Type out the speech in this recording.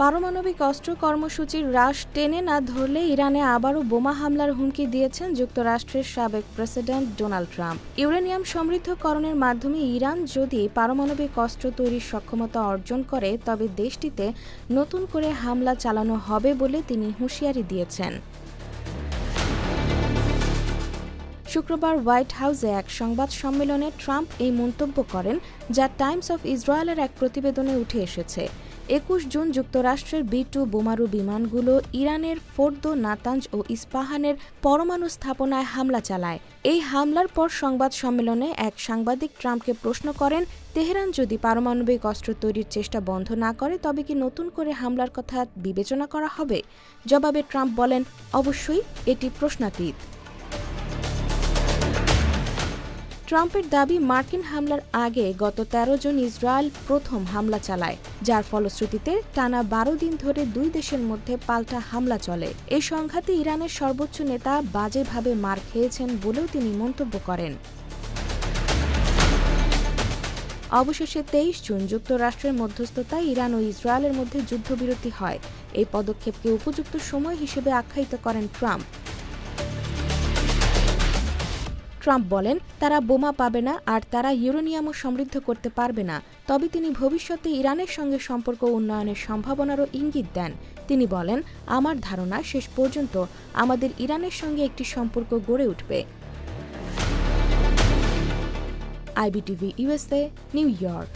পারমাণবিক অস্ত্র কর্মসূচির হ্রাস টেনে না ধরলে ইরানে আবারও বোমা হামলার হুমকি দিয়েছেন যুক্তরাষ্ট্রের সাবেক প্রেসিডেন্ট ডোনাল্ড ট্রাম্প। ইউরেনিয়াম সমৃদ্ধকরণের মাধ্যমে ইরান যদি পারমাণবিক অস্ত্র তৈরির সক্ষমতা অর্জন করে তবে দেশটিতে নতুন করে হামলা চালানো হবে বলে তিনি হুঁশিয়ারি দিয়েছেন। শুক্রবার হোয়াইট হাউসে এক সংবাদ সম্মেলনে ট্রাম্প এই মন্তব্য করেন, যা টাইমস অফ ইসরায়েলের এক প্রতিবেদনে উঠে এসেছে। ২১ জুন যুক্তরাষ্ট্রের B-2 বোমারু বিমানগুলো ইরানের ফোর্দো, নাতাঞ্জ ও ইস্পাহানের পরমাণু স্থাপনায় হামলা চালায়। এই হামলার পর সংবাদ সম্মেলনে এক সাংবাদিক ট্রাম্পকে প্রশ্ন করেন, তেহরান যদি পারমাণবিক অস্ত্র তৈরির চেষ্টা বন্ধ না করে তবে কি নতুন করে হামলার কথা বিবেচনা করা হবে? জবাবে ট্রাম্প বলেন, অবশ্যই, এটি প্রশ্নাতীত। ট্রাম্পের দাবি, মার্কিন হামলার আগে গত ১৩ জুন ইসরায়েল প্রথম হামলা চালায়, যার ফলশ্রুতিতে টানা ১২ দিন ধরে দুই দেশের মধ্যে পাল্টা হামলা চলে। এই সংঘাতে ইরানের সর্বোচ্চ নেতা বাজেভাবে মার খেয়েছেন বলেও তিনি মন্তব্য করেন। অবশেষে ২৩ জুন যুক্তরাষ্ট্রের মধ্যস্থতায় ইরান ও ইসরায়েলের মধ্যে যুদ্ধবিরতি হয়। এই পদক্ষেপকে উপযুক্ত সময় হিসেবে আখ্যায়িত করেন ট্রাম্প। ট্রাম্প বলেন, তারা বোমা পাবে না আর তারা ইউরেনিয়ামও সমৃদ্ধ করতে পারবে না। তবে তিনি ভবিষ্যতে ইরানের সঙ্গে সম্পর্ক উন্নয়নের সম্ভাবনারও ইঙ্গিত দেন। তিনি বলেন, আমার ধারণা শেষ পর্যন্ত আমাদের ইরানের সঙ্গে একটি সম্পর্ক গড়ে উঠবে। IBTV USA, new York.